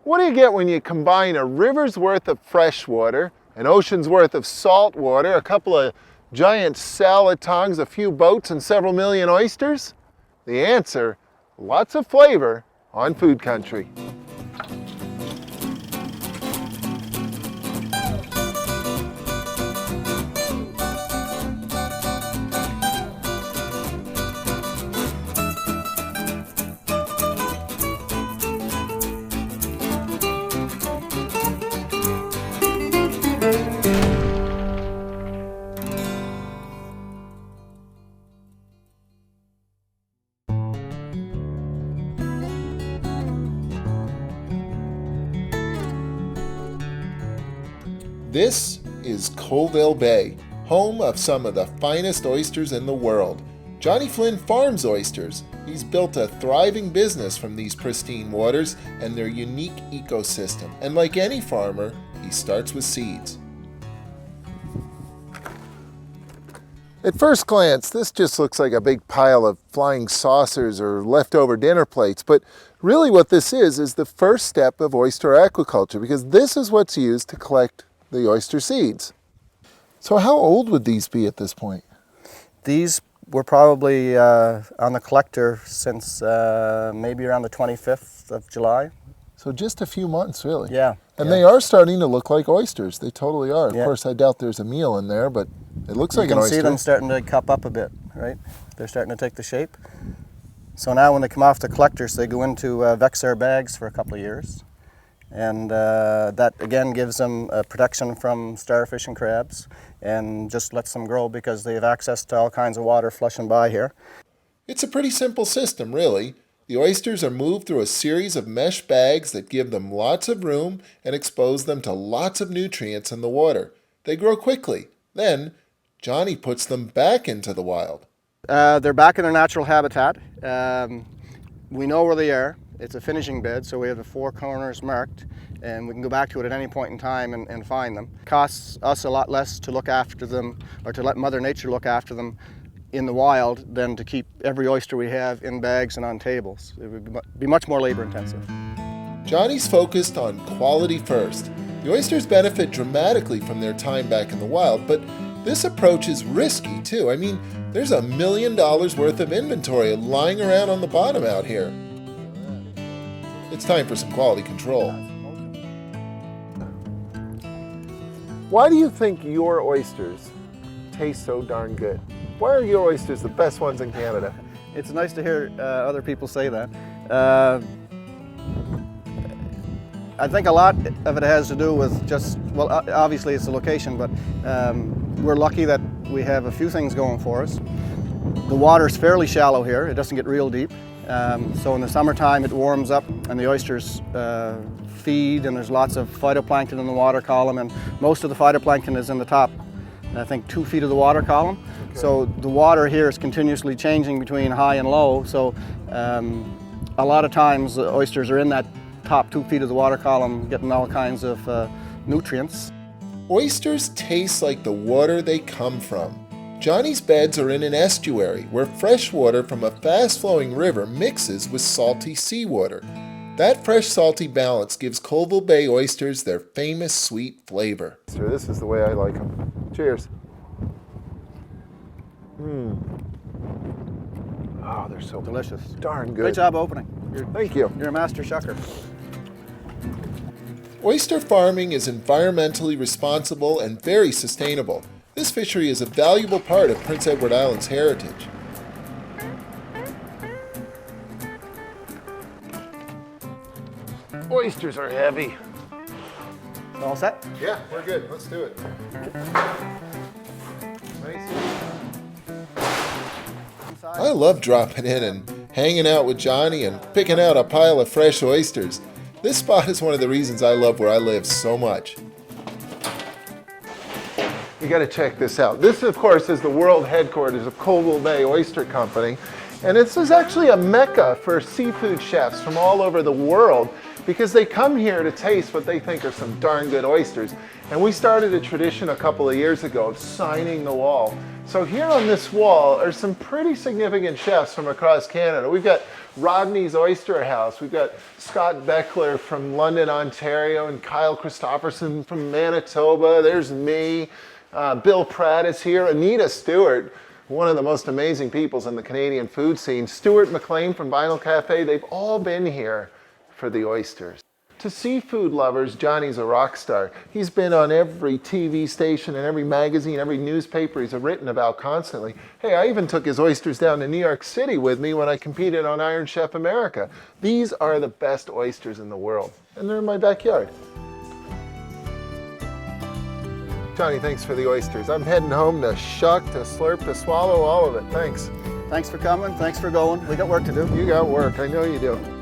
What do you get when you combine a river's worth of fresh water, an ocean's worth of salt water, a couple of giant salad tongs, a few boats, and several million oysters? The answer, lots of flavor on Food Country. This is Colville Bay, home of some of the finest oysters in the world. Johnny Flynn farms oysters. He's built a thriving business from these pristine waters and their unique ecosystem. And like any farmer, he starts with seeds. At first glance, this just looks like a big pile of flying saucers or leftover dinner plates, but really what this is the first step of oyster aquaculture, because this is what's used to collect the oyster seeds. So how old would these be at this point? These were probably on the collector since maybe around the 25th of July. So just a few months, really. Yeah. And they are starting to look like oysters. They totally are. Of Yeah. course, I doubt there's a meal in there, but it looks like an oyster. You can see them starting to cup up a bit, right? They're starting to take the shape. So now when they come off the collectors, they go into Vexair bags for a couple of years. And that again gives them protection from starfish and crabs and just lets them grow because they have access to all kinds of water flushing by here. It's a pretty simple system, really. The oysters are moved through a series of mesh bags that give them lots of room and expose them to lots of nutrients in the water. They grow quickly. Then, Johnny puts them back into the wild. They're back in their natural habitat. We know where they are. It's a finishing bed, so we have the four corners marked, and we can go back to it at any point in time and find them. It costs us a lot less to look after them, or to let Mother Nature look after them in the wild, than to keep every oyster we have in bags and on tables. It would be much more labor intensive. Johnny's focused on quality first. The oysters benefit dramatically from their time back in the wild, but this approach is risky too. I mean, there's $1 million worth of inventory lying around on the bottom out here. It's time for some quality control. Why do you think your oysters taste so darn good? Why are your oysters the best ones in Canada? It's nice to hear other people say that. I think a lot of it has to do with just, well, obviously it's the location, but we're lucky that we have a few things going for us. The water's fairly shallow here. It doesn't get real deep. So in the summertime it warms up and the oysters feed, and there's lots of phytoplankton in the water column, and most of the phytoplankton is in the top, I think 2 feet of the water column. Okay. So the water here is continuously changing between high and low, so a lot of times the oysters are in that top 2 feet of the water column getting all kinds of nutrients. Oysters taste like the water they come from. Johnny's beds are in an estuary where fresh water from a fast-flowing river mixes with salty seawater. That fresh salty balance gives Colville Bay oysters their famous sweet flavor. This is the way I like them. Cheers. Oh, they're so delicious. Darn good. Great job opening. Thank you. You're a master shucker. Oyster farming is environmentally responsible and very sustainable. This fishery is a valuable part of Prince Edward Island's heritage. Oysters are heavy. All set? Yeah, we're good. Let's do it. Nice. I love dropping in and hanging out with Johnny and picking out a pile of fresh oysters. This spot is one of the reasons I love where I live so much. You got to check this out. This, of course, is the world headquarters of Colville Bay Oyster Company. And this is actually a mecca for seafood chefs from all over the world. because they come here to taste what they think are some darn good oysters. And we started a tradition a couple of years ago of signing the wall. So here on this wall are some pretty significant chefs from across Canada. We've got Rodney's Oyster House, we've got Scott Beckler from London, Ontario, and Kyle Christopherson from Manitoba. There's me. Bill Pratt is here. Anita Stewart, one of the most amazing peoples in the Canadian food scene. Stuart McLean from Vinyl Cafe. They've all been here for the oysters. To seafood lovers, Johnny's a rock star. He's been on every TV station and every magazine, every newspaper he's written about constantly. Hey, I even took his oysters down to New York City with me when I competed on Iron Chef America. These are the best oysters in the world, and they're in my backyard. Johnny, thanks for the oysters. I'm heading home to shuck, to slurp, to swallow, all of it. Thanks. Thanks for coming. Thanks for going. We got work to do. You got work. I know you do.